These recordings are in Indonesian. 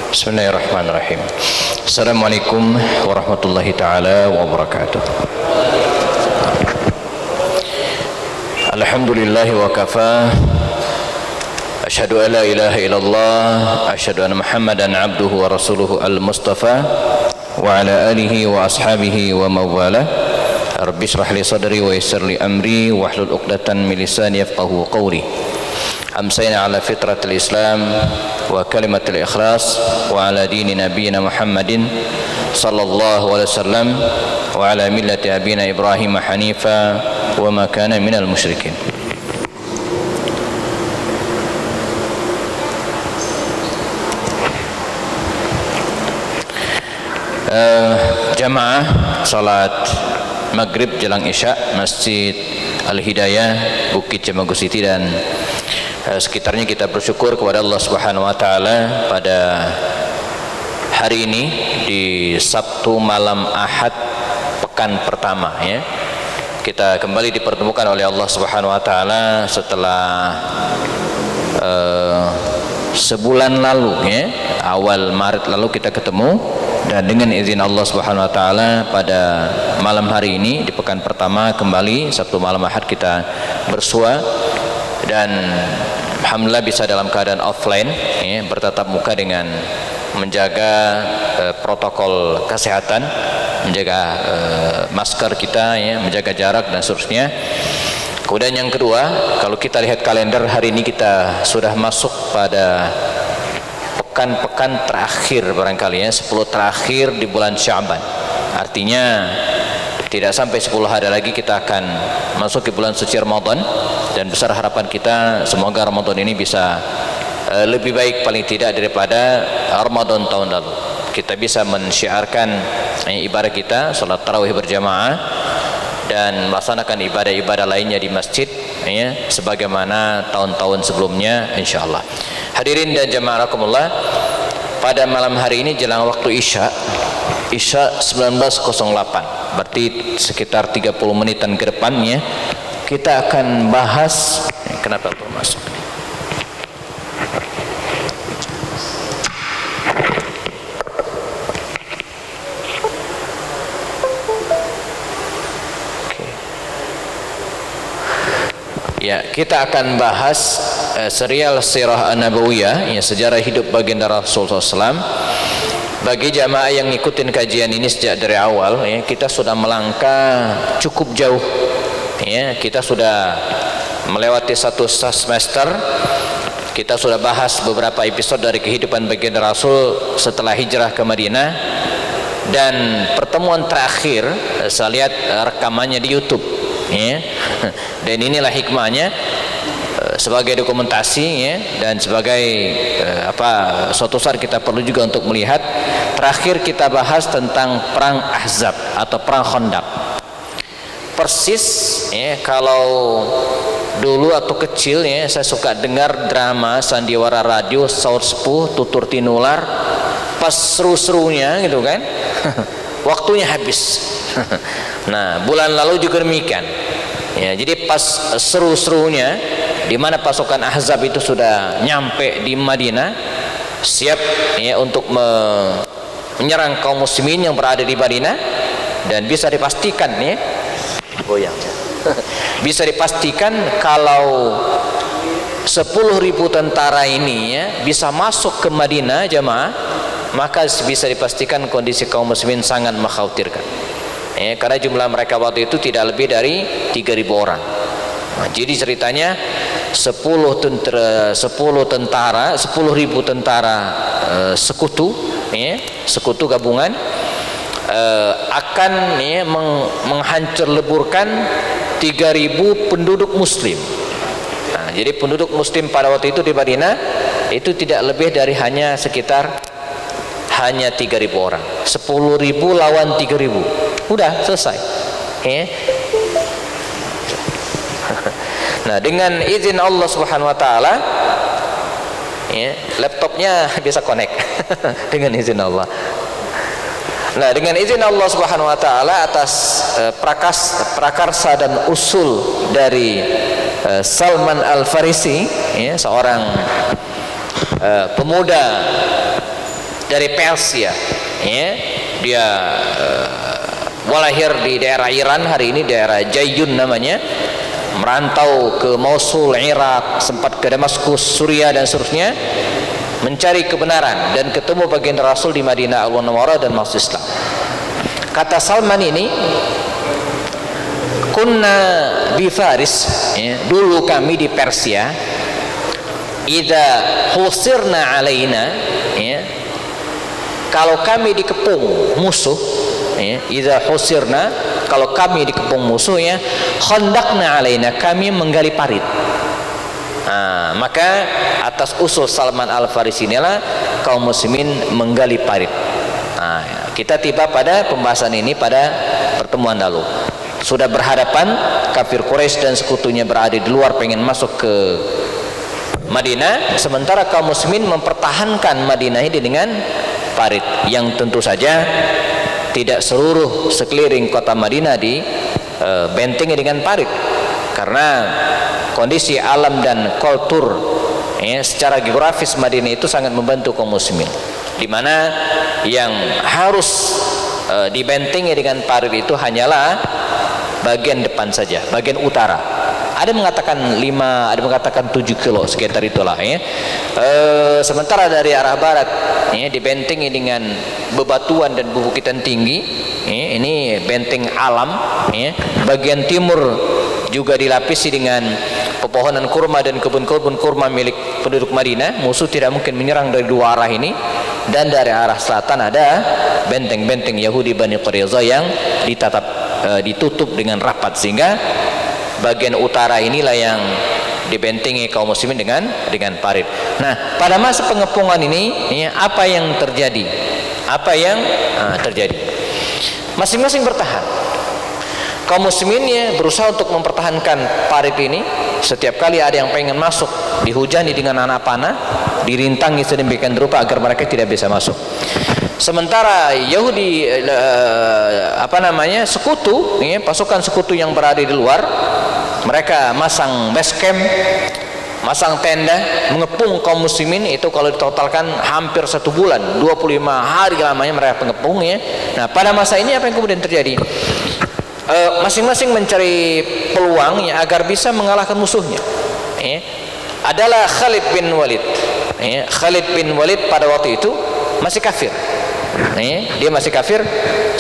Bismillahirrahmanirrahim. Assalamualaikum warahmatullahi ta'ala wabarakatuh. Alhamdulillahi wa kafa. Asyhadu an la ilaha illallah, asyhadu anna Muhammadan abduhu wa rasuluhu al-mustafa wa ala alihi wa ashabihi wa mawala. Rabbi shrah li sadri wa yassir li amri wahlul 'uqdatan min lisani yafqahu qawli. Amsayna ala fitratil Islam wa kalimatil ikhlas wa ala dini nabiyina Muhammadin sallallahu alaihi wasallam wa ala millati abina Ibrahim hanifa wa ma kana minal musyrikin. Jamaah salat maghrib jelang isya Masjid Al-Hidayah Bukit Cemegu City dan sekitarnya, kita bersyukur kepada Allah Subhanahu wa taala pada hari ini di Sabtu malam Ahad pekan pertama ya. Kita kembali dipertemukan oleh Allah Subhanahu wa taala setelah sebulan lalu ya. Awal Maret lalu kita ketemu, dan dengan izin Allah Subhanahu wa taala pada malam hari ini di pekan pertama kembali Sabtu malam Ahad kita bersua, dan alhamdulillah bisa dalam keadaan offline ya, bertatap muka dengan menjaga protokol kesehatan, menjaga masker kita ya, menjaga jarak dan seterusnya. Kemudian yang kedua, kalau kita lihat kalender hari ini kita sudah masuk pada pekan-pekan terakhir barangkali ya, 10 terakhir di bulan Sya'ban. Artinya tidak sampai 10 hari lagi kita akan masuk ke bulan suci Ramadan, dan besar harapan kita semoga Ramadan ini bisa lebih baik paling tidak daripada Ramadan tahun lalu. Kita bisa mensyiarkan ibadah kita, salat tarawih berjamaah dan melaksanakan ibadah-ibadah lainnya di masjid ya, sebagaimana tahun-tahun sebelumnya insyaallah. Hadirin dan jamaah rahimakumullah, pada malam hari ini jelang waktu Isya 19.08, berarti sekitar 30 menitan ke depannya kita akan bahas kenapa belum masuk. Ya, kita akan bahas serial Sirah An-Nabawiyah ya, sejarah hidup baginda Rasulullah SAW. Bagi jamaah yang ngikutin kajian ini sejak dari awal ya, kita sudah melangkah cukup jauh ya. Kita sudah melewati satu semester. Kita sudah bahas beberapa episode dari kehidupan baginda Rasul setelah hijrah ke Madinah, dan pertemuan terakhir saya lihat rekamannya di YouTube ya. Dan inilah hikmahnya sebagai dokumentasi ya, dan sebagai suatu saat kita perlu juga untuk melihat. Terakhir kita bahas tentang perang Ahzab atau perang Khandaq. Persis ya, kalau dulu atau kecil ya, saya suka dengar drama sandiwara radio Saur Sepuh Tutur Tinular, pas seru-serunya gitu kan waktunya habis. Nah, bulan lalu juga demikian ya, jadi pas seru-serunya di mana pasukan Ahzab itu sudah nyampe di Madinah, siap ya untuk menyerang kaum muslimin yang berada di Madinah, dan bisa dipastikan ya, goyang bisa dipastikan kalau 10.000 tentara ini ya bisa masuk ke Madinah jamaah, maka bisa dipastikan kondisi kaum muslimin sangat mengkhawatirkan ya, karena jumlah mereka waktu itu tidak lebih dari 3.000 orang. Nah, jadi ceritanya 10.000 tentara sekutu ya, sekutu gabungan akan ya, menghancur leburkan 3.000 penduduk muslim. Nah, jadi penduduk muslim pada waktu itu di Madinah itu tidak lebih dari hanya sekitar 3.000 orang. 10.000 lawan 3.000, udah selesai ya. Nah, dengan izin Allah Subhanahu wa taala ya, laptopnya bisa connect dengan izin Allah. Nah, dengan izin Allah Subhanahu wa taala atas prakarsa dan usul dari Salman Al-Farisi, ya, seorang pemuda dari Persia, ya. Dia lahir di daerah Iran, hari ini daerah Jayyun namanya, merantau ke Mosul, Irak, sempat ke Damaskus, Suriah dan seterusnya, mencari kebenaran dan ketemu baginda Rasul di Madinah Al-Munawwarah dan masuk Islam. Kata Salman ini, kunna bi Faris, ya, dulu kami di Persia, idza husirna alaina, ya, kalau kami dikepung musuh, ya, idza husirna, kalau kami dikepung musuh, ya, khandaqna alaina, kami menggali parit. Nah, maka atas usul Salman Al-Farisi inilah kaum muslimin menggali parit. Nah, kita tiba pada pembahasan ini pada pertemuan lalu. Sudah berhadapan, kafir Quraisy dan sekutunya berada di luar, pengen masuk ke Madinah, sementara kaum muslimin mempertahankan Madinah ini dengan parit, yang tentu saja tidak seluruh sekeliling kota Madinah dibentengi dengan parit, karena kondisi alam dan kultur, ya, secara geografis Madinah itu sangat membantu kaum muslimin, di mana yang harus dibentengi dengan parit itu hanyalah bagian depan saja, bagian utara. Ada mengatakan 5, ada mengatakan 7 kilo, sekitar itulah, ya. Sementara dari arah barat, ya, dibentengi dengan bebatuan dan bubukitan tinggi, ya, ini benteng alam, ya. Bagian timur juga dilapisi dengan pepohonan kurma dan kebun-kebun kurma milik penduduk Madinah. Musuh tidak mungkin menyerang dari dua arah ini. Dan dari arah selatan ada benteng-benteng Yahudi Bani Quraiza yang ditutup dengan rapat, sehingga bagian utara inilah yang dibentengi kaum muslimin dengan parit. Nah, pada masa pengepungan ini, ya, apa yang terjadi? Terjadi? Masing-masing bertahan. Kaum muslimin, ya, berusaha untuk mempertahankan parit ini. Setiap kali ada yang pengen masuk, dihujani dengan anak panah, dirintangi sedemikian rupa agar mereka tidak bisa masuk. Sementara Yahudi sekutu, ya, pasukan sekutu yang berada di luar, mereka masang base camp, masang tenda, mengepung kaum muslimin. Itu kalau ditotalkan hampir 1 bulan, 25 hari lamanya mereka mengepung, ya. Nah, pada masa ini apa yang kemudian terjadi? Masing-masing mencari peluang, ya, agar bisa mengalahkan musuhnya, ya. Adalah Khalid bin Walid, ya. Khalid bin Walid pada waktu itu masih kafir, ya. Dia masih kafir,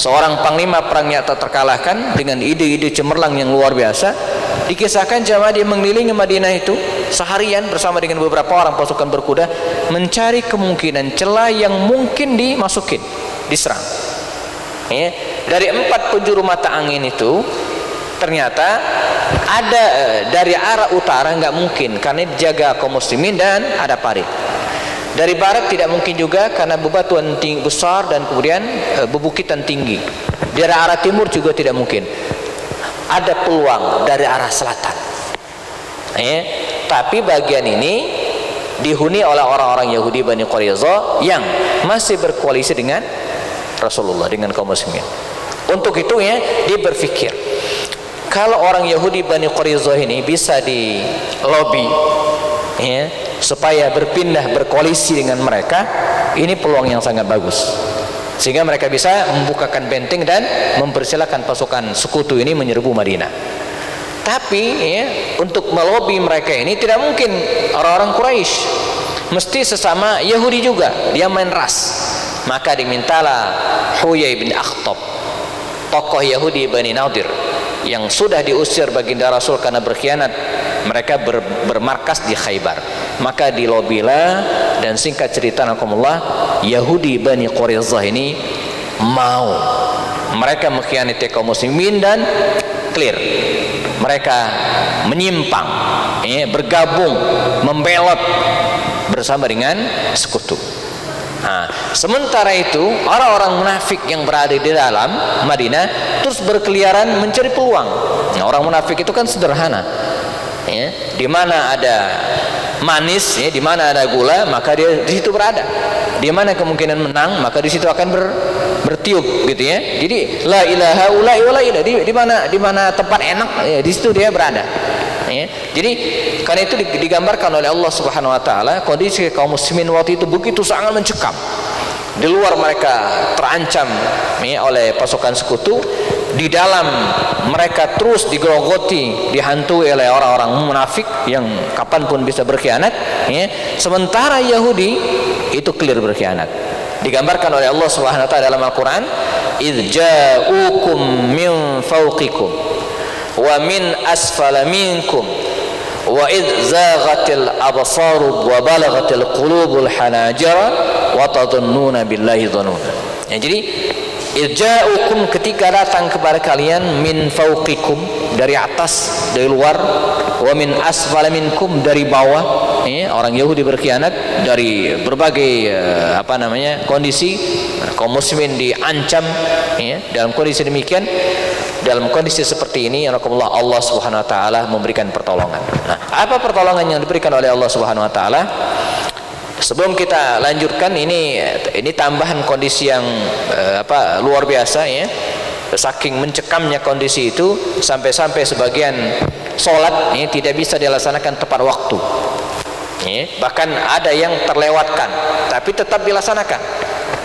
seorang panglima perang yang tak terkalahkan dengan ide-ide cemerlang yang luar biasa. Dikisahkan jamaah dia mengelilingi Madinah itu seharian bersama dengan beberapa orang pasukan berkuda, mencari kemungkinan celah yang mungkin dimasukin, diserang, ya. Dari 4 penjuru mata angin itu ternyata ada dari arah utara nggak mungkin, karena dijaga kaum muslimin dan ada parit. Dari barat tidak mungkin juga, karena bebatuan tinggi besar dan kemudian bebukitan tinggi. Dari arah timur juga tidak mungkin. Ada peluang dari arah selatan, ya. Tapi bagian ini dihuni oleh orang-orang Yahudi Bani Quraiza yang masih berkoalisi dengan Rasulullah, dengan kaum muslimin. Untuk itu, ya, dia berpikir, kalau orang Yahudi Bani Quraiza ini bisa di lobby, ya, supaya berpindah berkoalisi dengan mereka, ini peluang yang sangat bagus, sehingga mereka bisa membukakan benteng dan mempersilahkan pasukan sekutu ini menyerbu Madinah. Tapi, ya, untuk melobi mereka ini tidak mungkin orang-orang Quraisy, mesti sesama Yahudi juga, dia main ras. Maka dimintalah Huyai bin Akhtab, tokoh Yahudi Bani Nadir, yang sudah diusir baginda Rasul karena berkhianat. Mereka bermarkas di Khaybar. Maka dilobilah, dan singkat cerita, nakumullah, Yahudi Bani Quraiza ini mau, mereka mengkhianati kaum muslimin dan clear, mereka menyimpang, ya, bergabung, membelot bersama dengan sekutu. Nah, sementara itu orang-orang munafik yang berada di dalam Madinah terus berkeliaran mencari peluang. Nah, orang munafik itu kan sederhana, ya, di mana ada manis, ya, di mana ada gula, maka dia di situ berada. Di mana kemungkinan menang, maka di situ akan bertiup, gitu, ya. Jadi la ilaha illa wa la ilaha, di mana tempat enak, ya, di situ dia berada. ya. Jadi karena itu digambarkan oleh Allah Subhanahu wa taala kondisi kaum muslimin waktu itu begitu sangat mencekam. Di luar mereka terancam ya, oleh pasukan sekutu, di dalam mereka terus digerogoti, dihantui oleh orang-orang munafik yang kapanpun bisa berkhianat ya. Sementara Yahudi itu clear berkhianat. Digambarkan oleh Allah Subhanahu wa taala dalam Al-Qur'an, "Idz ja'ukum min fawqikum wa min asfala minkum wa idz zaghatil absaru wa balaghatil qulubul hanajira wa tadhunnuna billahi dhununa." Ya, jadi irja'ukum ketika datang kepada kalian min fawqikum dari atas, dari luar, wa min asfala minkum dari bawah. Ya, orang Yahudi berkhianat dari berbagai kondisi, kaum muslimin diancam ya, dalam kondisi demikian. Dalam kondisi seperti ini Allah Subhanahu wa taala memberikan pertolongan. Nah, apa pertolongan yang diberikan oleh Allah Subhanahu wa taala? Sebelum kita lanjutkan, ini tambahan kondisi yang luar biasa ya. Saking mencekamnya kondisi itu sampai sebagian sholat ini tidak bisa dilaksanakan tepat waktu ya. Bahkan ada yang terlewatkan tapi tetap dilaksanakan.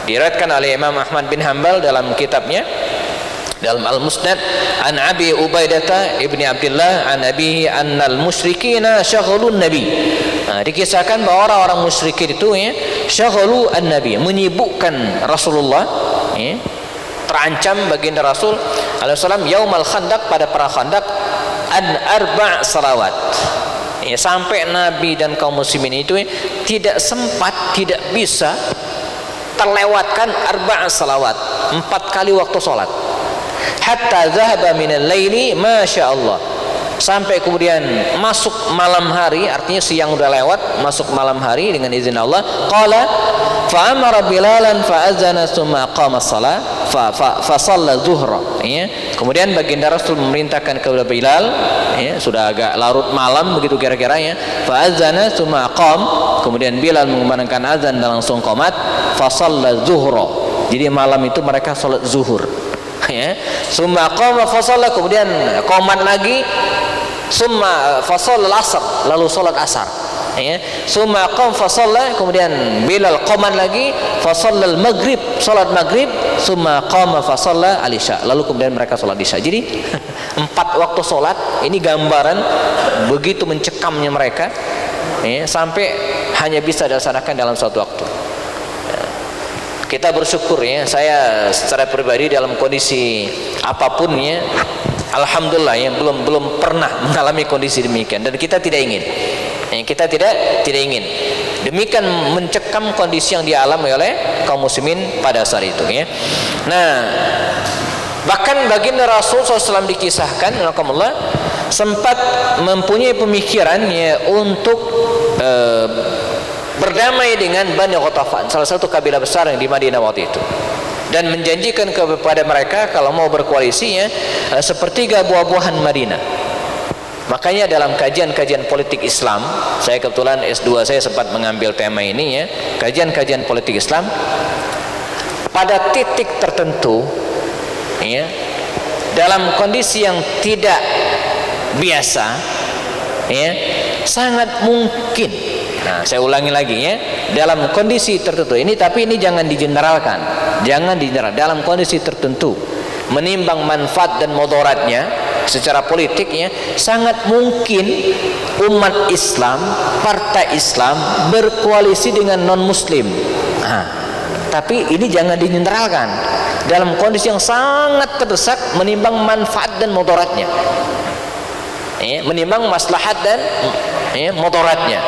Diriwayatkan oleh Imam Ahmad bin Hanbal dalam kitabnya dalam Al-Musnad an Abi Ubaidah ibni Abdullah an abihi annal musyrikina syaghalun nabi. Nah, dikisahkan bahwa orang-orang musyrikin itu ya, syaghalu an-nabi, menyibukkan Rasulullah ya, terancam baginda Rasul alaihi salam yaumal khandaq, pada perang Khandaq, an arba' salawat ya, sampai Nabi dan kaum muslimin itu tidak sempat, tidak bisa terlewatkan arba' salawat, 4 kali waktu sholat. Hatta zahaba minal laili masyaallah, sampai kemudian masuk malam hari, artinya siang udah lewat, masuk malam hari dengan izin Allah. Qala fa amara bilalan fa azana tsumma qama shalah fa shalla zuhra ya. Kemudian baginda Rasul memerintahkan kepada Bilal ya, sudah agak larut malam begitu kira-kira ya, fa azana tsumma qam, kemudian Bilal mengumandangkan azan dan langsung qomat, fa shalla zuhra. Jadi malam itu mereka salat zuhur ya. Summa qama fa shalla, kemudian qomat lagi, summa fa shalla al-asr, lalu salat asar ya. Summa qam fa shalla, kemudian Bilal qomat lagi, fa shalla al-maghrib, salat maghrib, summa qama fa shalla al-isya, lalu kemudian mereka salat isya. Jadi 4 waktu salat, ini gambaran begitu mencekamnya mereka ya, sampai hanya bisa dilaksanakan dalam satu waktu. Kita bersyukur ya, saya secara pribadi dalam kondisi apapun ya, alhamdulillah ya, belum pernah mengalami kondisi demikian, dan kita tidak ingin ya, kita tidak ingin demikian mencekam kondisi yang dialami oleh kaum muslimin pada saat itu ya. Nah, bahkan baginda Rasul SAW dikisahkan sempat mempunyai pemikiran ya untuk berdamai dengan Bani Ghatafan, salah satu kabilah besar yang di Madinah waktu itu, dan menjanjikan kepada mereka kalau mau berkoalisi ya, sepertiga buah-buahan Madinah. Makanya dalam kajian-kajian politik Islam, saya kebetulan S2 saya sempat mengambil tema ini ya, kajian-kajian politik Islam, pada titik tertentu ya, dalam kondisi yang tidak biasa ya, sangat mungkin. Nah, saya ulangi lagi ya, dalam kondisi tertentu ini, tapi ini jangan digeneralkan, dalam kondisi tertentu, menimbang manfaat dan mudaratnya secara politik ya, sangat mungkin umat Islam, partai Islam berkoalisi dengan non muslim. Nah, tapi ini jangan digeneralkan, dalam kondisi yang sangat terdesak menimbang manfaat dan mudaratnya ya, menimbang maslahat dan ya, mudaratnya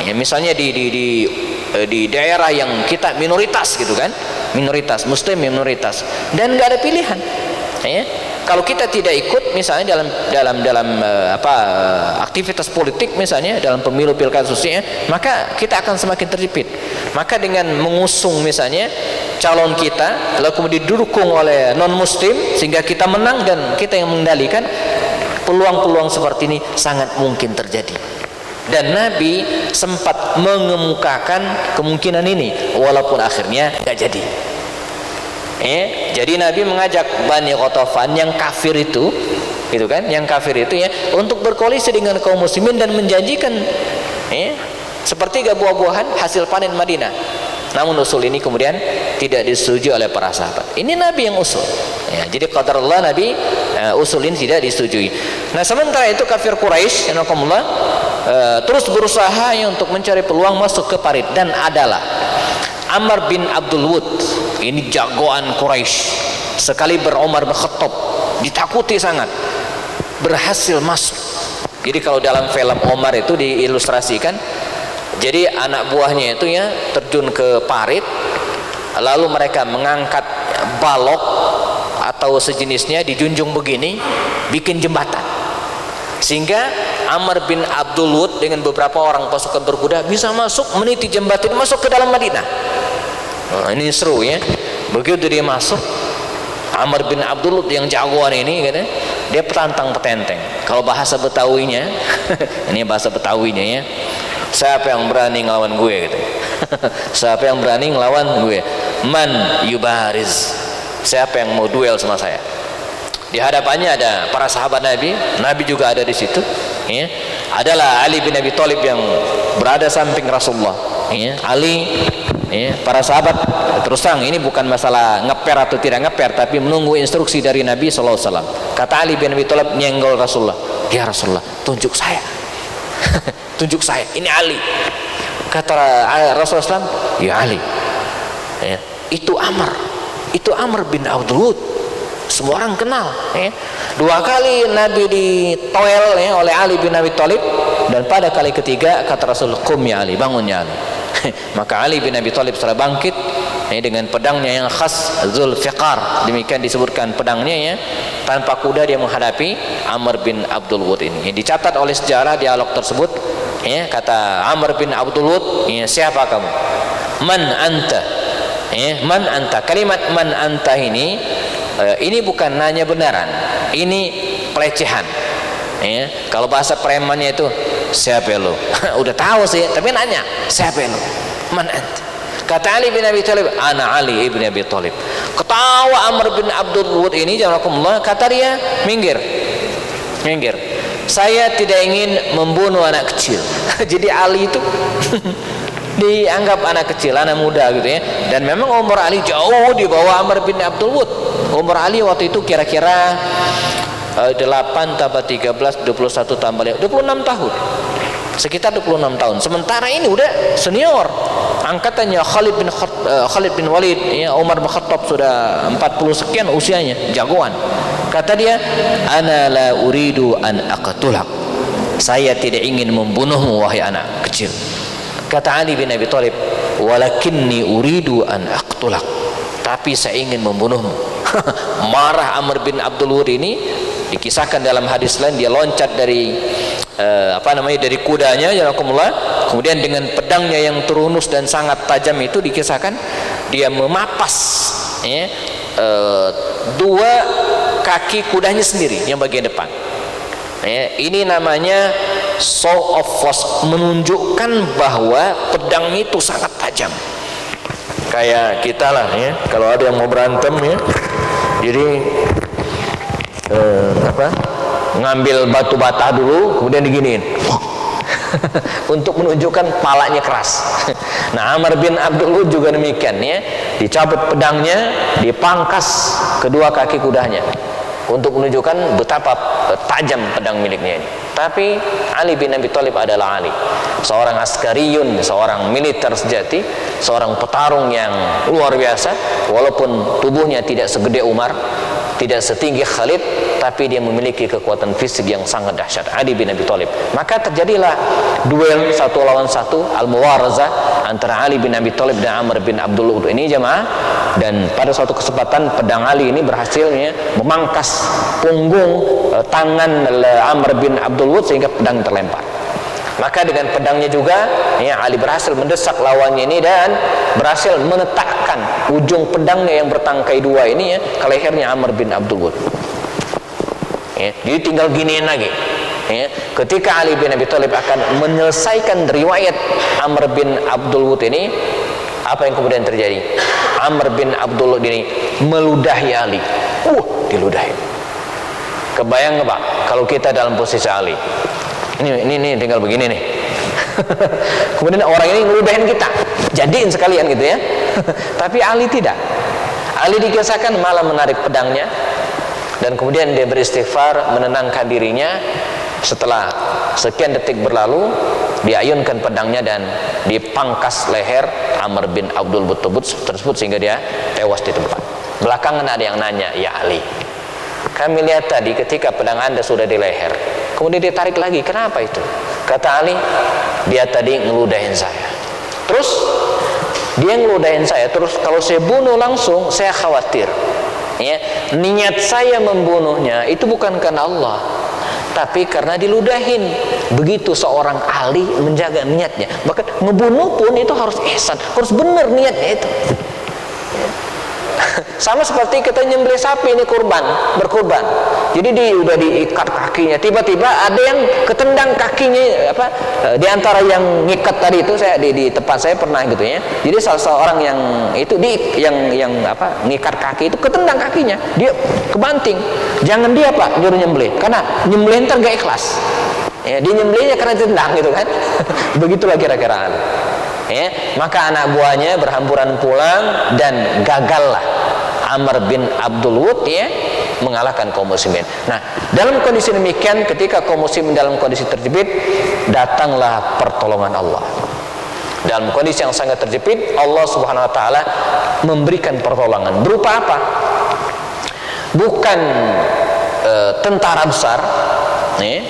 ya. Misalnya di daerah yang kita minoritas gitu kan, minoritas muslim, minoritas, dan nggak ada pilihan ya. Kalau kita tidak ikut misalnya dalam aktivitas politik, misalnya dalam pemilu pilkada khususnya, maka kita akan semakin terjepit. Maka dengan mengusung misalnya calon kita, lalu kemudian didukung oleh non muslim sehingga kita menang dan kita yang mengendalikan, peluang-peluang seperti ini sangat mungkin terjadi. Dan Nabi sempat mengemukakan kemungkinan ini, walaupun akhirnya nggak jadi. Jadi Nabi mengajak Bani Ghatafan yang kafir itu gitu kan, yang kafir itu ya, untuk berkoalisi dengan kaum muslimin dan menjanjikan sepertiga buah-buahan hasil panen Madinah. Namun usul ini kemudian tidak disetujui oleh para sahabat. Ini Nabi yang usul ya, jadi qadarullah Nabi usul ini tidak disetujui. Nah sementara itu kafir Quraisy terus berusaha ya, untuk mencari peluang masuk ke parit, dan adalah Amr bin Abdul Wud, ini jagoan Quraisy, sekali Umar bin Khattab ditakuti sangat, berhasil masuk. Jadi kalau dalam film Omar itu diilustrasikan, jadi anak buahnya itu ya terjun ke parit, lalu mereka mengangkat balok atau sejenisnya dijunjung begini, bikin jembatan, sehingga Amr bin Abdul Wud dengan beberapa orang pasukan berkuda bisa masuk, meniti jembatan, masuk ke dalam Madinah. Nah, ini seru ya. Begitu dia masuk, Amr bin Abdul Wud yang jagoan ini katanya, dia petantang-petenteng. Kalau bahasa Betawinya ini bahasa Betawinya ya, siapa yang berani ngelawan gue gitu. Siapa yang berani ngelawan gue? Man yubariz, siapa yang mau duel sama saya? Di hadapannya ada para sahabat Nabi, Nabi juga ada di situ ya. Adalah Ali bin Abi Thalib yang berada samping Rasulullah ya. Ali ya, para sahabat terus terang ini bukan masalah ngeper atau tidak ngeper, tapi menunggu instruksi dari Nabi SAW. Kata Ali bin Abi Thalib nyenggol Rasulullah, ya Rasulullah, tunjuk saya. Tunjuk saya, ini Ali. Kata Rasulullah SAW, ya Ali ya, itu Amr bin Abdul Wud, semua orang kenal ya. 2 kali Nabi ditoel ya, oleh Ali bin Abi Thalib, dan pada kali ketiga kata Rasul, qum ya Ali, bangun ya Ali. Maka Ali bin Abi Thalib setelah bangkit ya, dengan pedangnya yang khas Zulfiqar, demikian disebutkan pedangnya ya, tanpa kuda dia menghadapi Amr bin Abdul Wud ini. Dicatat oleh sejarah dialog tersebut ya, kata Amr bin Abdul Wud ya, siapa kamu? Man anta ya, man anta. Kalimat man anta ini bukan nanya benaran, ini pelecehan ya. Kalau bahasa premannya itu siapa lo? Udah tahu sih, tapi nanya siapa lo? Man anta. Kata Ali bin Abi Thalib, ana Ali ibn Abi Thalib. Ketawa Amr bin Abdul Wud ini, jazakumullah, kata dia, minggir. Saya tidak ingin membunuh anak kecil. Jadi Ali itu dianggap anak kecil, anak muda gitu ya. Dan memang umur Ali jauh di bawah Amr bin Abdul Wud. Umur Ali waktu itu kira-kira 8 tambah 13, 21 tambah 26 tahun. Sekitar 26 tahun. Sementara ini udah senior. Angkatannya Khalid bin Walid ya, Umar bin Khattab sudah 40 sekian usianya, jagoan. Kata dia, ana la uridu an aqtulak. Saya tidak ingin membunuhmu wahai anak kecil. Kata Ali bin Abi Thalib, walakinni uridu an aqtulak. Tapi saya ingin membunuhmu. Marah Amr bin Abdul Wud ini, dikisahkan dalam hadis lain dia loncat dari dari kudanya, kemudian dengan pedangnya yang terunus dan sangat tajam itu dikisahkan dia memapas ya, 2 kaki kudanya sendiri yang bagian depan ya. Ini namanya show of force, menunjukkan bahwa pedang itu sangat tajam. Kayak kita lah ya, kalau ada yang mau berantem ya, jadi ngambil batu bata dulu, kemudian diginiin untuk menunjukkan palanya keras. Nah, Amr bin Abdul Wud juga demikian ya, dicabut pedangnya, dipangkas kedua kaki kudanya untuk menunjukkan betapa tajam pedang miliknya ini. Tapi Ali bin Abi Thalib adalah Ali, seorang askariyun, seorang militer sejati, seorang petarung yang luar biasa. Walaupun tubuhnya tidak segede Umar, tidak setinggi Khalid, tapi dia memiliki kekuatan fisik yang sangat dahsyat, Ali bin Abi Thalib. Maka terjadilah duel 1 lawan 1, al-muwarazah, antara Ali bin Abi Thalib dan Amr bin Abdul Wud ini jemaah. Dan pada suatu kesempatan pedang Ali ini berhasilnya memangkas punggung tangan Amr bin Abdul Wud sehingga pedang terlempar. Maka dengan pedangnya juga ya, Ali berhasil mendesak lawannya ini dan berhasil menetakkan ujung pedangnya yang bertangkai 2 ini ya ke lehernya Amr bin Abdul Wud ya. Jadi tinggal giniin lagi ya. Ketika Ali bin Abi Thalib akan menyelesaikan riwayat Amr bin Abdul Wud ini, apa yang kemudian terjadi? Amr bin Abdul Wud ini meludahi Ali. Diludahi. Kebayang nggak Pak kalau kita dalam posisi Ali? Ini tinggal begini nih. Kemudian orang ini ngeludahin kita, jadiin sekalian gitu ya. Tapi Ali tidak. Ali dikisahkan malah menarik pedangnya dan kemudian dia beristighfar, menenangkan dirinya. Setelah sekian detik berlalu, diayunkan pedangnya dan dipangkas leher Amr bin Abdul Muttalib tersebut sehingga dia tewas di tempat. Belakangan ada yang nanya, "Ya Ali, kami lihat tadi ketika pedang Anda sudah di leher, kemudian ditarik lagi, kenapa itu?" Kata Ali, "Dia tadi ngeludahin saya. Terus dia ngeludahin saya, terus kalau saya bunuh langsung, saya khawatir. Ya, niat saya membunuhnya itu bukan karena Allah, tapi karena diludahin." Begitu seorang Ali menjaga niatnya. Bahkan ngebunuh pun itu harus ihsan, harus benar niatnya itu. Sama seperti kita nyembelih sapi ini berkurban. Jadi udah diikat kakinya, tiba-tiba ada yang ketendang kakinya di antara yang ngikat tadi itu di tempat saya pernah gitu ya. Jadi salah seorang yang itu yang ngikat kaki itu ketendang kakinya, dia kebanting. Jangan dia Pak nyuruh nyembelih, karena nyembelih ntar gak ikhlas. Ya, dia nyembelihnya karena ditendang gitu kan. Begitulah kira-kira. Ya, maka anak buahnya berhamburan pulang dan gagallah Amr bin Abdul Wud ya mengalahkan kaum muslimin. Nah, dalam kondisi demikian ketika kaum muslimin dalam kondisi terjepit, datanglah pertolongan Allah. Dalam kondisi yang sangat terjepit, Allah Subhanahu wa taala memberikan pertolongan. Berupa apa? Bukan tentara besar,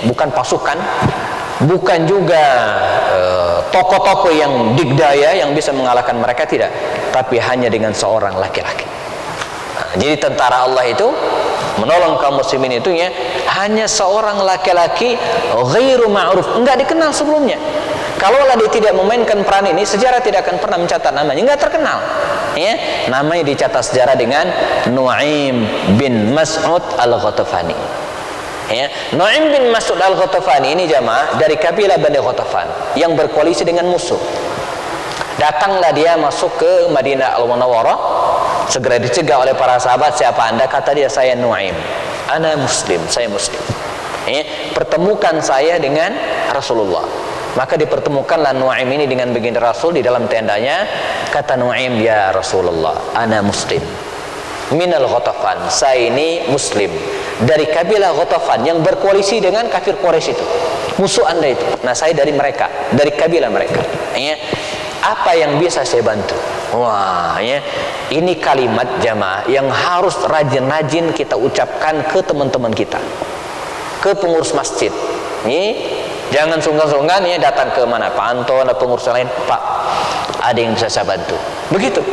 bukan pasukan, bukan juga tokoh-tokoh yang digdaya yang bisa mengalahkan mereka, tidak, tapi hanya dengan seorang laki-laki. Jadi tentara Allah itu menolong kaum muslimin itu ya hanya seorang laki-laki ghairu ma'ruf, enggak dikenal sebelumnya. Kalaulah dia tidak memainkan peran ini, sejarah tidak akan pernah mencatat namanya, enggak terkenal. Ya, namanya dicatat sejarah dengan Nu'aim bin Mas'ud Al-Ghatafani. Ya, Nu'aim bin Mas'ud Al-Ghatafani ini jamaah dari kabilah Bani Ghatafan yang berkoalisi dengan musuh. Datanglah dia masuk ke Madinah Al-Munawwarah, segera dicegah oleh para sahabat. "Siapa Anda?" Kata dia, "Saya Nu'aim, ana muslim, saya muslim. Pertemukan saya dengan Rasulullah." Maka dipertemukanlah Nu'aim ini dengan baginda Rasul di dalam tendanya. Kata Nu'aim, "Ya Rasulullah, ana muslim minal Ghatafan, saya ini muslim dari kabilah Ghatafan yang berkoalisi dengan kafir Quraisy itu, musuh Anda itu. Nah, saya dari mereka, dari kabilah mereka. Apa yang bisa saya bantu?" Wah, ya, ini kalimat jamaah yang harus rajin-rajin kita ucapkan ke teman-teman kita, ke pengurus masjid. Jangan sungkan-sungkan ya datang ke mana Pak Anton atau pengurus lain, "Pak, ada yang bisa saya bantu?" Begitu.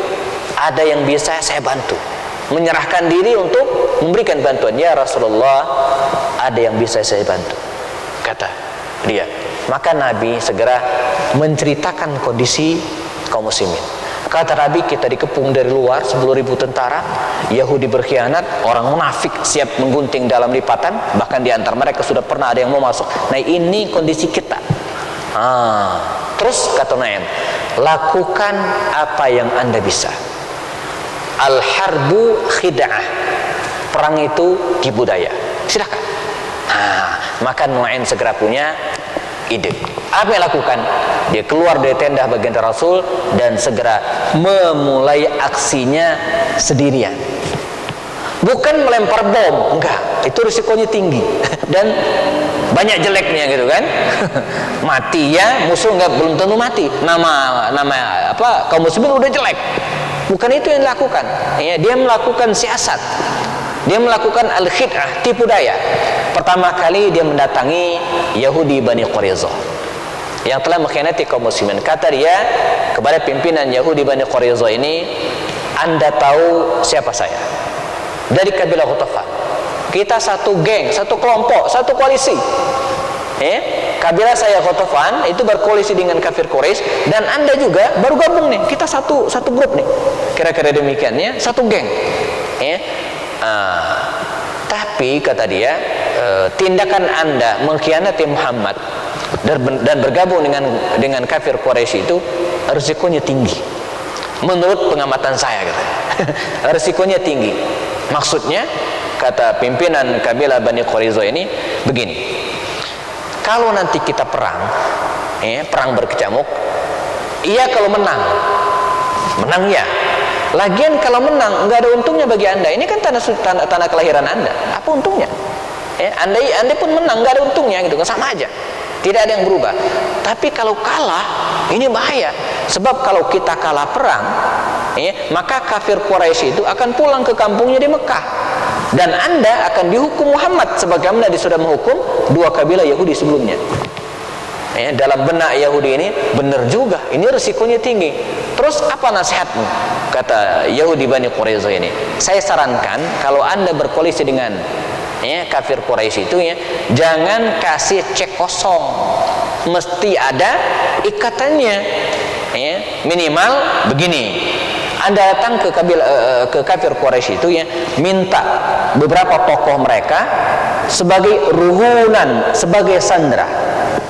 Ada yang bisa saya bantu. Menyerahkan diri untuk memberikan bantuan. "Ya Rasulullah, ada yang bisa saya bantu," kata dia. Maka Nabi segera menceritakan kondisi kaum muslimin. Kata Nabi, "Kita dikepung dari luar 10.000 tentara, Yahudi berkhianat, orang munafik siap menggunting dalam lipatan, bahkan di antara mereka sudah pernah ada yang mau masuk. Nah, ini kondisi kita." Terus kata Naim, "Lakukan apa yang Anda bisa. Al-harbu khid'ah, perang itu tipu daya. Silakan." Maka Nu'aim segera punya ide. Apa yang lakukan? Dia keluar dari tenda baginda Rasul dan segera memulai aksinya sendirian. Bukan melempar bom, enggak, itu risikonya tinggi dan banyak jeleknya gitu kan. Mati ya, musuh enggak, belum tentu mati. Nama kaum muslimin udah jelek. Bukan itu yang dilakukan. Ya, dia melakukan siasat. Dia melakukan al-khid'ah, tipu daya. Pertama kali dia mendatangi Yahudi Bani Quraizah yang telah mengkhianati kaum muslimin. Kata dia kepada pimpinan Yahudi Bani Quraizah ini, "Anda tahu siapa saya? Dari kabilah Ghatafan. Kita satu geng, satu kelompok, satu koalisi. Kabilah saya Ghatafan itu berkoalisi dengan kafir Quraisy dan Anda juga baru gabung nih. Kita satu grup nih." Kira-kira demikian ya, satu geng. Tapi kata dia, tindakan Anda mengkhianati Muhammad dan bergabung dengan kafir Quraisy itu risikonya tinggi. Menurut pengamatan saya, gitu. Risikonya tinggi. Maksudnya, kata pimpinan kabilah Bani Quraiza ini begini, kalau nanti kita perang, perang berkecamuk, iya kalau menang ya. Lagian kalau menang nggak ada untungnya bagi anda. Ini kan tanah kelahiran anda. Apa untungnya? Andai pun menang nggak ada untungnya gitu kan, sama aja. Tidak ada yang berubah. Tapi kalau kalah, ini bahaya. Sebab kalau kita kalah perang, maka kafir Quraisy itu akan pulang ke kampungnya di Mekah, dan anda akan dihukum Muhammad sebagaimana dia sudah menghukum dua kabilah Yahudi sebelumnya. Dalam benak Yahudi ini, benar juga, ini resikonya tinggi. Terus apa nasihatmu? Kata Yahudi Bani Quraiza ini, saya sarankan kalau anda berkoalisi dengan kafir Quraisy itu, jangan kasih cek kosong, mesti ada ikatannya. Minimal begini, anda datang ke kafir Quraisy itu, minta beberapa tokoh mereka sebagai ruhunan, sebagai sandera,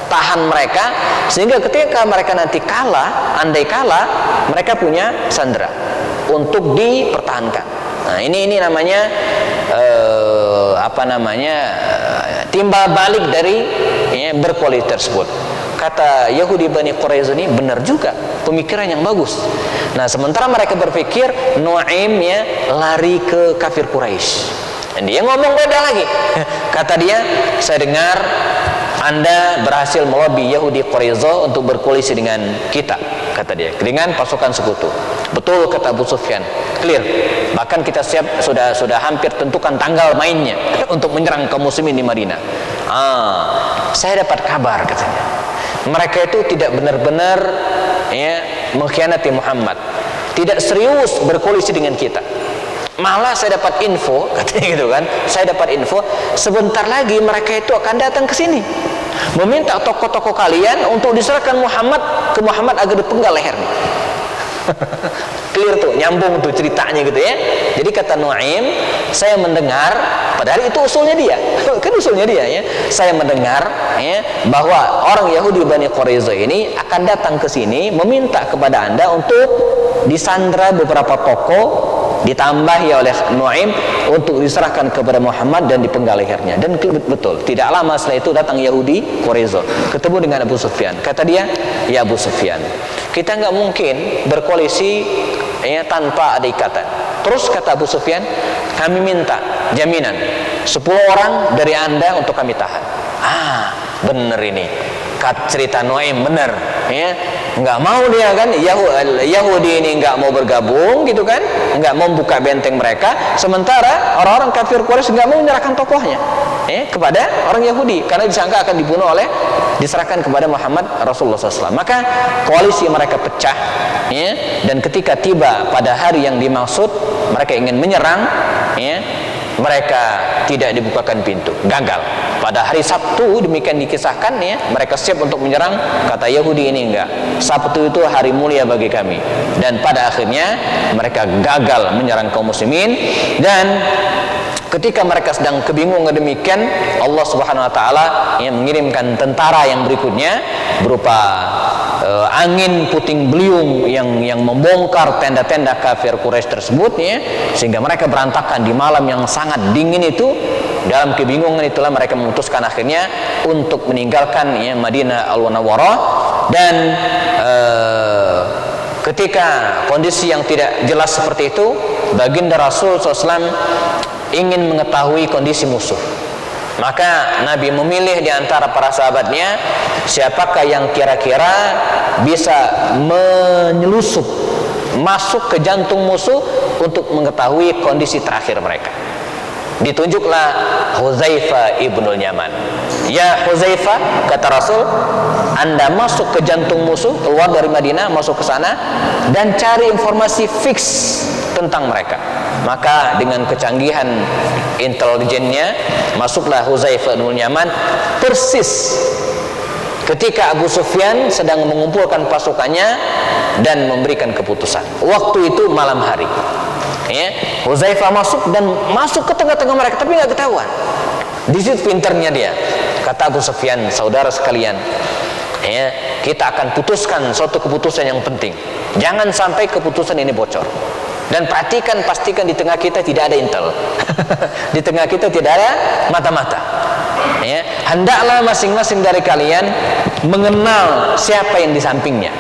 tahan mereka, sehingga ketika mereka nanti kalah, andai kalah, mereka punya sandera untuk dipertahankan. Nah, ini namanya timbal balik dari berkoalisi tersebut. Kata Yahudi Bani Quraiza ini benar juga, pemikiran yang bagus. Nah, sementara mereka berpikir Nuaim lari ke kafir Quraisy, dan dia ngomong beda lagi. Kata dia, saya dengar anda berhasil melobi Yahudi Quraiza untuk berkoalisi dengan kita, kata dia, dengan pasukan sekutu. Betul, kata Abu Sufyan, clear. Bahkan kita sudah hampir tentukan tanggal mainnya untuk menyerang kaum muslimin di Madinah. Saya dapat kabar, katanya, mereka itu tidak benar-benar mengkhianati Muhammad, tidak serius berkoalisi dengan kita. Malah saya dapat info, katanya gitu kan, saya dapat info sebentar lagi mereka itu akan datang ke sini meminta tokoh-tokoh kalian untuk diserahkan ke Muhammad agar dipenggal lehernya. Clear tuh, nyambung tuh ceritanya gitu ya. Jadi kata Nuaim, saya mendengar, padahal itu usulnya dia, kan usulnya dia saya mendengar bahwa orang Yahudi Bani Quraiza ini akan datang ke sini meminta kepada anda untuk disandra beberapa tokoh, ditambahi oleh Nuaim untuk diserahkan kepada Muhammad dan dipenggal lehernya. Dan betul, tidak lama setelah itu datang Yahudi Quraiza, ketemu dengan Abu Sufyan. Kata dia, ya Abu Sufyan, kita nggak mungkin berkoalisi tanpa ada ikatan. Terus kata Abu Sufyan, kami minta jaminan 10 orang dari anda untuk kami tahan. Bener ini, cerita Nuaim bener, nggak mau dia kan, Yahudi ini nggak mau bergabung gitu kan, nggak mau buka benteng mereka, sementara orang-orang kafir Quraisy nggak mau menyerahkan tokohnya kepada orang Yahudi, karena disangka akan dibunuh diserahkan kepada Muhammad Rasulullah SAW. Maka koalisi mereka pecah, dan ketika tiba pada hari yang dimaksud, mereka ingin menyerang, mereka tidak dibukakan pintu, gagal. Pada hari Sabtu, demikian dikisahkan, mereka siap untuk menyerang. Kata Yahudi ini, enggak, Sabtu itu hari mulia bagi kami. Dan pada akhirnya mereka gagal menyerang kaum muslimin. Dan ketika mereka sedang kebingungan demikian, Allah Subhanahu wa taala mengirimkan tentara yang berikutnya berupa angin puting beliung yang membongkar tenda-tenda kafir Quraisy tersebut, sehingga mereka berantakan di malam yang sangat dingin itu. Dalam kebingungan itulah mereka memutuskan akhirnya untuk meninggalkan Madinah Al-Munawwarah. Dan ketika kondisi yang tidak jelas seperti itu, baginda Rasul SAW ingin mengetahui kondisi musuh. Maka Nabi memilih di antara para sahabatnya, siapakah yang kira-kira bisa menyelusup masuk ke jantung musuh untuk mengetahui kondisi terakhir mereka. Ditunjuklah Hudzaifah ibnul Yaman. Ya Hudzaifah, kata Rasul, anda masuk ke jantung musuh, keluar dari Madinah, masuk ke sana dan cari informasi fix tentang mereka. Maka dengan kecanggihan intelijennya, masuklah Hudzaifah ibnul Yaman persis ketika Abu Sufyan sedang mengumpulkan pasukannya dan memberikan keputusan. Waktu itu malam hari. Hudzaifah masuk ke tengah-tengah mereka, tapi nggak ketahuan. Di situ pinternya dia. Kata Abu Sufyan, saudara sekalian, kita akan putuskan suatu keputusan yang penting. Jangan sampai keputusan ini bocor. Dan pastikan di tengah kita tidak ada intel. Di tengah kita tidak ada mata-mata. Ya, hendaklah masing-masing dari kalian mengenal siapa yang di sampingnya.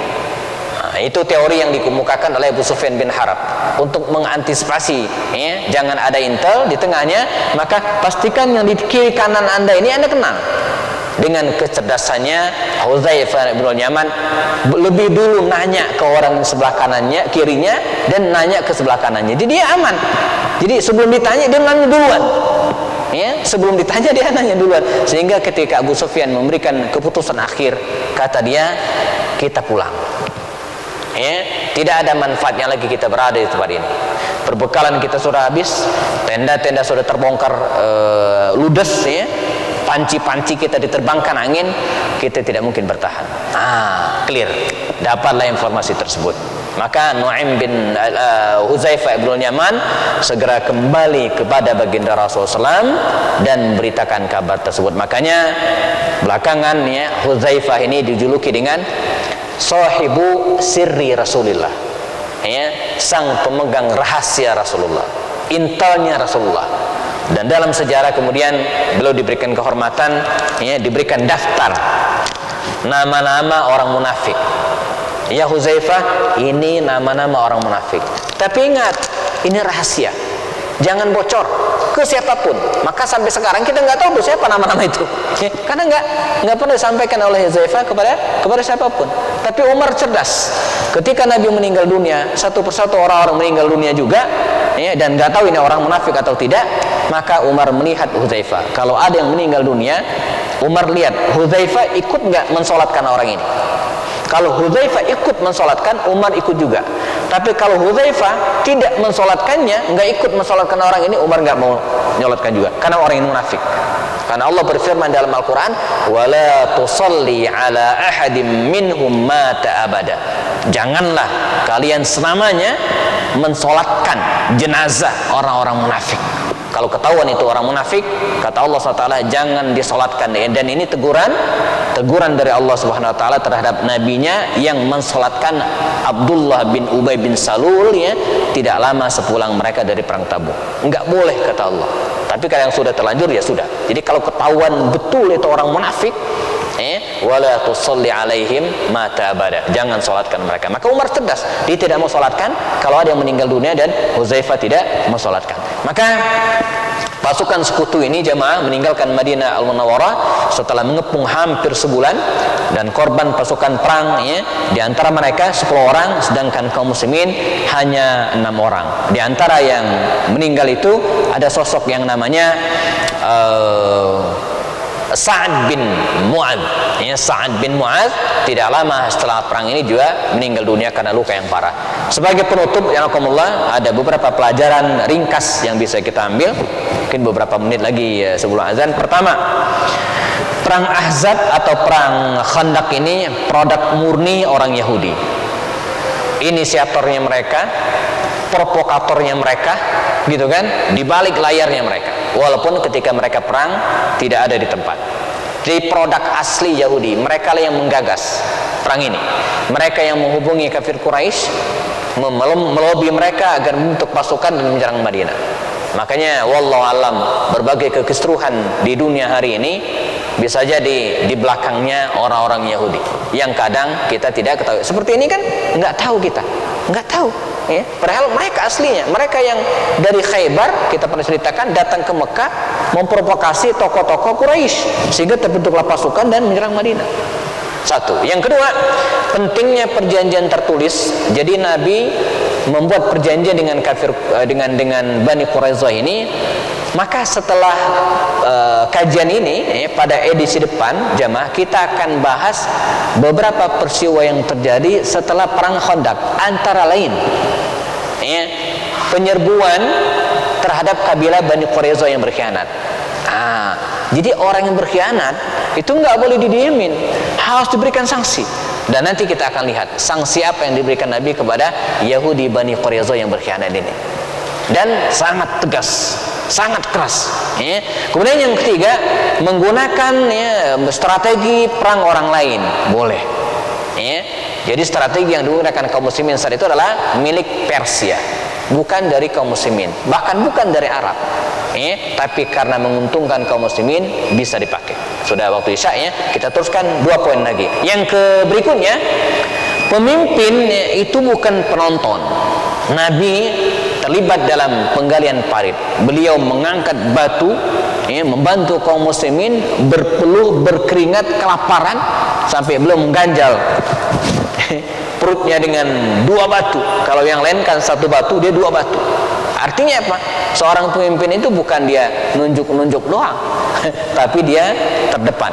Nah, itu teori yang dikemukakan oleh Abu Sufyan bin Harb untuk mengantisipasi, ya, jangan ada intel di tengahnya, maka pastikan yang di kiri kanan Anda ini Anda kenal. Dengan kecerdasannya Hudzaifah bin Yaman lebih dulu nanya ke orang sebelah kanannya, kirinya, dan nanya ke sebelah kanannya. Jadi dia aman. Jadi sebelum ditanya dia nanya duluan. Ya, sebelum ditanya dia nanya duluan. Sehingga ketika Abu Sufyan memberikan keputusan akhir, kata dia, kita pulang. Ya, tidak ada manfaatnya lagi kita berada di tempat ini. Perbekalan kita sudah habis, tenda-tenda sudah terbongkar ludes, ya. Panci-panci kita diterbangkan angin, kita tidak mungkin bertahan. Clear. Dapatlah informasi tersebut. Maka Nu'aim bin Hudzaifah bin Yaman segera kembali kepada baginda Rasulullah SAW dan beritakan kabar tersebut. Makanya belakangan, ya, Hudzaifah ini dijuluki dengan sahibu sirri Rasulullah, ya, sang pemegang rahasia Rasulullah, intelnya Rasulullah. Dan dalam sejarah kemudian beliau diberikan kehormatan, ya, diberikan daftar nama-nama orang munafik. Ya Hudzaifah, ini nama-nama orang munafik. Tapi ingat, ini rahasia, jangan bocor ke siapapun. Maka sampai sekarang kita nggak tahu siapa nama-nama itu, ya, karena nggak pernah disampaikan oleh Hudzaifah kepada siapapun. Tapi Umar cerdas. Ketika Nabi meninggal dunia, satu persatu orang-orang meninggal dunia juga, ya, dan nggak tahu ini orang munafik atau tidak. Maka Umar melihat Hudzaifah. Kalau ada yang meninggal dunia, Umar lihat Hudzaifah ikut nggak mensolatkan orang ini. Kalau Hudzaifah ikut mensolatkan, Umar ikut juga. Tapi kalau Hudzaifah tidak mensolatkannya, nggak ikut mensolatkan orang ini, Umar nggak mau nyolatkan juga, karena orang ini munafik. Karena Allah berfirman dalam Al-Quran, wala tusalli ala ahadim minhum mata abada. Janganlah kalian selamanya mensolatkan jenazah orang-orang munafik. Kalau ketahuan itu orang munafik, kata Allah SWT, jangan disolatkan. Dan ini teguran dari Allah Subhanahu Wa Taala terhadap nabinya yang mensolatkan Abdullah bin Ubay bin Salul, ya, tidak lama sepulang mereka dari perang Tabuk. Enggak boleh, kata Allah. Tapi kalau yang sudah terlanjur, ya sudah. Jadi kalau ketahuan betul itu orang munafik, wala tusalli alaihim mata abada, jangan solatkan mereka. Maka Umar cerdas, dia tidak mau solatkan kalau ada yang meninggal dunia, dan Hudzaifah tidak mau solatkan. Maka pasukan sekutu ini jamaah meninggalkan Madinah Al-Munawwarah setelah mengepung hampir sebulan, dan korban pasukan perang, ya, di antara mereka 10 orang, sedangkan kaum muslimin hanya 6 orang. Di antara yang meninggal itu ada sosok yang namanya Sa'ad bin Mu'adz. Ya, Sa'ad bin Mu'adz tidak lama setelah perang ini juga meninggal dunia karena luka yang parah. Sebagai penutup, ya Allah, ada beberapa pelajaran ringkas yang bisa kita ambil, mungkin beberapa menit lagi sebelum azan. Pertama, perang Ahzab atau perang Khandaq ini produk murni orang Yahudi. Inisiatornya mereka, provokatornya mereka, gitu kan, di balik layarnya mereka. Walaupun ketika mereka perang tidak ada di tempat. Jadi produk asli Yahudi, mereka lah yang menggagas perang ini. Mereka yang menghubungi kafir Quraisy, melobi mereka agar membentuk pasukan dan menyerang Madinah. Makanya wallahu alam, berbagai kekeseruhan di dunia hari ini bisa jadi di belakangnya orang-orang Yahudi yang kadang kita tidak ketahui. Seperti ini kan nggak tahu kita, nggak tahu. Ya, padahal mereka aslinya, mereka yang dari Khaybar, kita pernah ceritakan, datang ke Mekah memprovokasi tokoh-tokoh Quraisy sehingga terbentuklah pasukan dan menyerang Madinah. Satu. Yang kedua, pentingnya perjanjian tertulis. Jadi Nabi membuat perjanjian dengan kafir, dengan Bani Quraisyah ini. Maka setelah kajian ini, pada edisi depan jamaah, kita akan bahas beberapa peristiwa yang terjadi setelah perang Khandaq, antara lain, penyerbuan terhadap kabilah Bani Quraisyah yang berkhianat. Jadi orang yang berkhianat itu nggak boleh didiemin, harus diberikan sanksi. Dan nanti kita akan lihat sanksi apa yang diberikan Nabi kepada Yahudi Bani Quraisyah yang berkhianat ini, dan sangat tegas, sangat keras. Kemudian yang ketiga, menggunakan strategi perang orang lain boleh. Jadi strategi yang digunakan kaum muslimin saat itu adalah milik Persia. bukan dari kaum muslimin, bahkan bukan dari Arab. Tapi karena menguntungkan kaum muslimin bisa dipakai. Sudah waktu Isya ya, kita teruskan 2 poin lagi. Yang berikutnya, pemimpin itu bukan penonton. Nabi terlibat dalam penggalian parit. Beliau mengangkat batu, membantu kaum muslimin, berpeluh, berkeringat, kelaparan, sampai beliau mengganjal perutnya dengan 2 batu. Kalau yang lain kan 1 batu, dia 2 batu. Artinya apa? Seorang pemimpin itu bukan dia nunjuk-nunjuk doang, tapi dia terdepan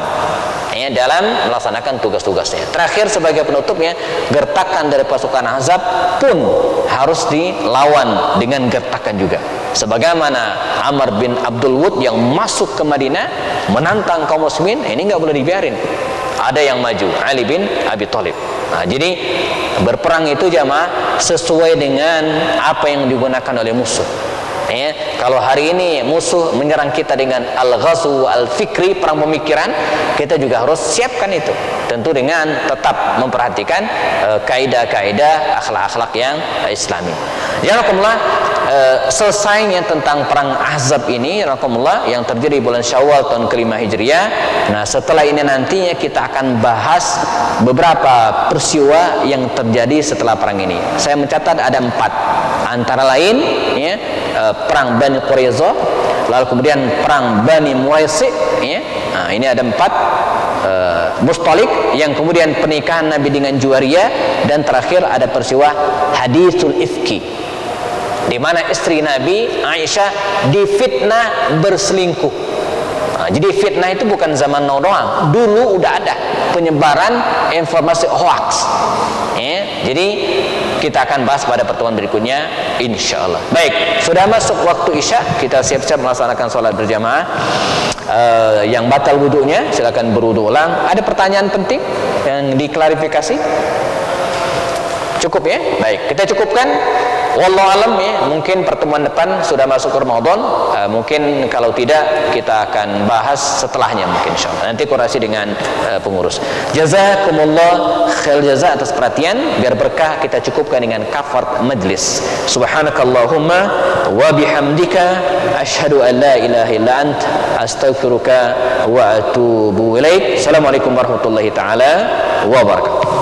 dalam melaksanakan tugas-tugasnya. Terakhir sebagai penutupnya, gertakan dari pasukan Ahzab pun harus dilawan dengan gertakan juga. Sebagaimana Amr bin Abdul Wud yang masuk ke Madinah menantang kaum muslimin, ini nggak boleh dibiarin. Ada yang maju, Ali bin Abi Thalib. Nah, jadi berperang itu jamaah sesuai dengan apa yang digunakan oleh musuh. Kalau hari ini musuh menyerang kita dengan al-ghazw al-fikri, perang pemikiran, kita juga harus siapkan itu. Tentu dengan tetap memperhatikan kaidah-kaidah akhlak-akhlak yang islami. Ya Rasulullah, selesainya tentang perang Ahzab ini Rasulullah yang terjadi bulan Syawal tahun ke-5 Hijriah. Nah, setelah ini nantinya kita akan bahas beberapa peristiwa yang terjadi setelah perang ini. Saya mencatat ada 4. Antara lain perang Bani Quraidah, lalu kemudian perang Bani Muwaisi, nah, ini ada 4. Mustalik, yang kemudian pernikahan Nabi dengan Juwariyah, dan terakhir ada peristiwa Haditsul Ifki, di mana istri Nabi Aisyah difitnah berselingkuh. Nah, jadi fitnah itu bukan zaman now doang, dulu udah ada penyebaran informasi hoax. Jadi kita akan bahas pada pertemuan berikutnya insyaallah. Baik, sudah masuk waktu Isya, kita siap-siap melaksanakan sholat berjamaah. Yang batal wudunya silakan berwudu ulang. Ada pertanyaan penting yang diklarifikasi? Cukup ya? Baik, kita cukupkan. Wallahu alam ya, mungkin pertemuan depan sudah masuk ke Ramadan, mungkin kalau tidak kita akan bahas setelahnya mungkin insyaallah. Nanti koordinasi dengan pengurus. Jazakumullah khair jaza atas perhatian, biar berkah kita cukupkan dengan kafaratul majlis. Subhanakallahumma wa bihamdika asyhadu an la ilaha illa ant astaghfiruka wa atubu ilaik. Assalamualaikum warahmatullahi taala wabarakatuh.